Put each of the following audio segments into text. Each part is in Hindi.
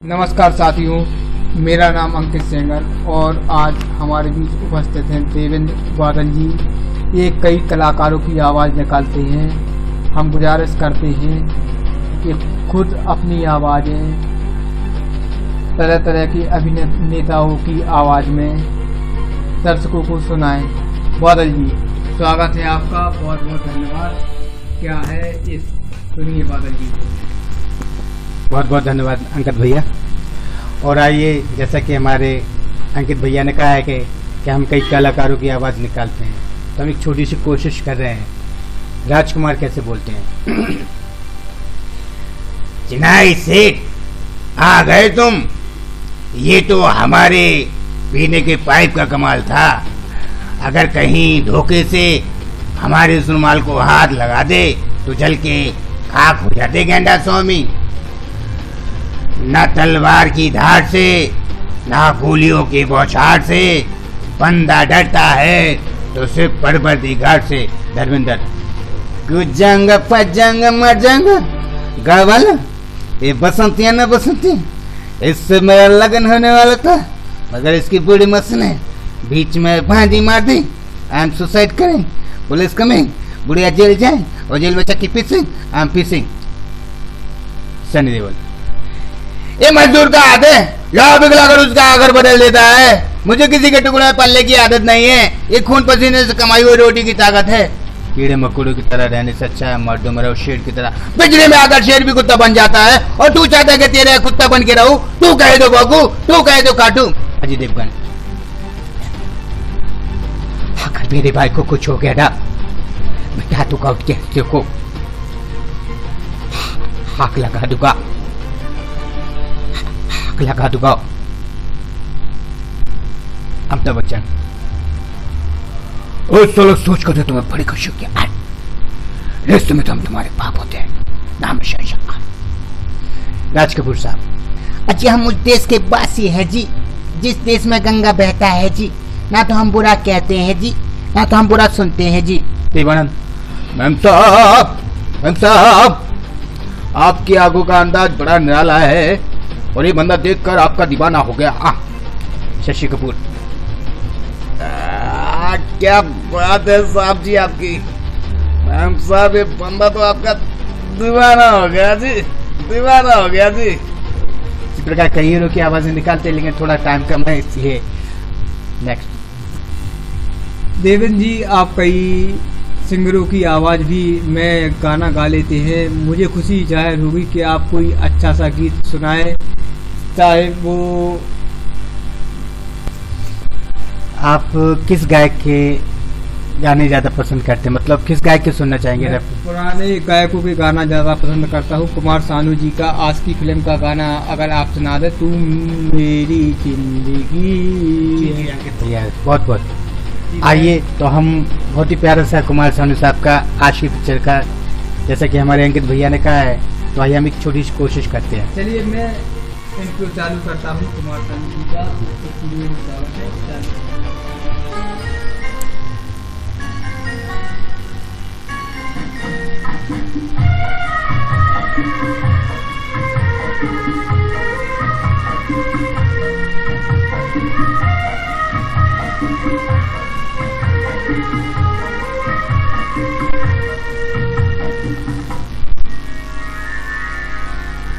नमस्कार साथियों, मेरा नाम अंकित सेंगर और आज हमारे बीच उपस्थित हैं देवेंद्र बादल जी। ये कई कलाकारों की आवाज़ निकालते हैं। हम गुजारिश करते हैं कि खुद अपनी आवाज़ें तरह तरह की अभिनेताओं की आवाज़ में दर्शकों को सुनाएं। बादल जी, स्वागत है आपका, बहुत बहुत धन्यवाद। क्या है इस सुनिए बादल जी। बहुत बहुत धन्यवाद अंकित भैया। और आइए, जैसा कि हमारे अंकित भैया ने कहा है कि हम कई कलाकारों की आवाज़ निकालते हैं, तो हम एक छोटी सी कोशिश कर रहे हैं। राजकुमार कैसे बोलते हैं? चिनाई सेठ, आ गए तुम। ये तो हमारे पीने के पाइप का कमाल था। अगर कहीं धोखे से हमारे इस रुमाल को हाथ लगा दे तो जल के खाक हो जाते गेंडा स्वामी। न तलवार की धार से न गोलियों की बौछार से बंदा डरता है तो सिर्फ परवरदिगार से। धर्मेंद्र, कुजंग पजंग मजंग गावल, ये बसंती है ना बसंती, इससे मेरा लगन होने वाला था, मगर इसकी बूढ़ी मस ने बीच में भांजी मार दी। आई एम सुसाइड करें, पुलिस कमिंग, बुढ़िया जेल जाए और जेल में चक्की पीसिंग, आई एम पीसिंग। सनी देओल, ये मजदूर का आदत है, लाभ पिघलाकर उसका आगर बदल देता है। मुझे किसी के टुकड़े में पलने की आदत नहीं है। ये खून पसीने से कमाई हुई रोटी की ताकत है। कीड़े मकोड़ों की तरह रहने से अच्छा है मर्दों में रहो शेर की तरह। पिंजरे में आकर शेर भी कुत्ता बन जाता है और तू चाहता है कि तेरे कुत्ता बन के रहूं। तू कहे तो भोंकू, तू कहे तो काटू। अजय देवगन, अगर मेरे भाई को कुछ हो गया ना, मैं दूंगा उसके हस्ते को, हाक लगा दूंगा, लगा दूंगा। अमिताभ बच्चन, सोच कर तो तुम्हें बड़ी खुशी होगी। रिश्ते में तो हम तुम्हारे बाप होते हैं, नाम शाह। राज कपूर साहब, अच्छा हम उस देश के वासी है जी, जिस देश में गंगा बहता है जी। ना तो हम बुरा कहते हैं जी, ना तो हम बुरा सुनते हैं जी। देवानंद, मैम साहब, आपकी आंखों का अंदाज बड़ा निराला है और ये बंदा देखकर आपका दीवाना हो गया। शशि कपूर, क्या बात है साहब जी आपकी। मैम साहब, ये बंदा तो आपका दीवाना हो गया जी, दीवाना हो गया जी। इसी प्रकार कई हीरो की आवाजें निकालते, लेकिन थोड़ा टाइम कम है इसलिए नेक्स्ट। देवेंद्र जी, आप कई सिंगरों की आवाज़ भी में गाना गा लेते हैं। मुझे खुशी जाहिर होगी कि आप कोई अच्छा सा गीत सुनाए, चाहे वो। आप किस गायक के गाने ज़्यादा पसंद करते हैं? मतलब किस गायक के सुनना चाहेंगे? पुराने गायकों के गाना ज़्यादा पसंद करता हूँ। कुमार सानू जी का आज की फिल्म का गाना अगर आप सुना दे, तू मेरी जिंदगी। बहुत बहुत आइए, तो हम बहुत ही प्यारा सा कुमार सानू साहब का आज की पिक्चर का, जैसा कि हमारे अंकित भैया ने कहा है, तो आइए हम एक छोटी सी कोशिश करते हैं। चलिए मैं इंट्रो चालू करता हूँ कुमार सानू जी का।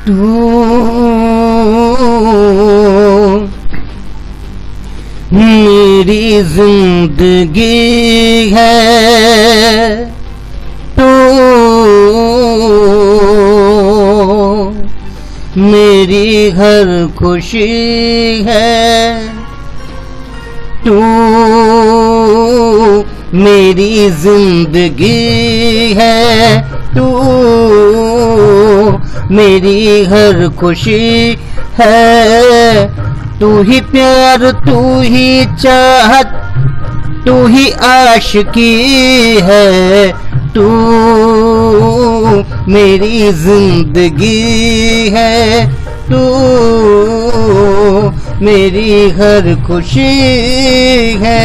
तू मेरी जिंदगी है, तू मेरी हर खुशी है, तू मेरी जिंदगी है, तू मेरी हर खुशी है। तू ही प्यार, तू ही चाहत, तू ही आशिकी है, तू मेरी जिंदगी है, तू मेरी हर खुशी है।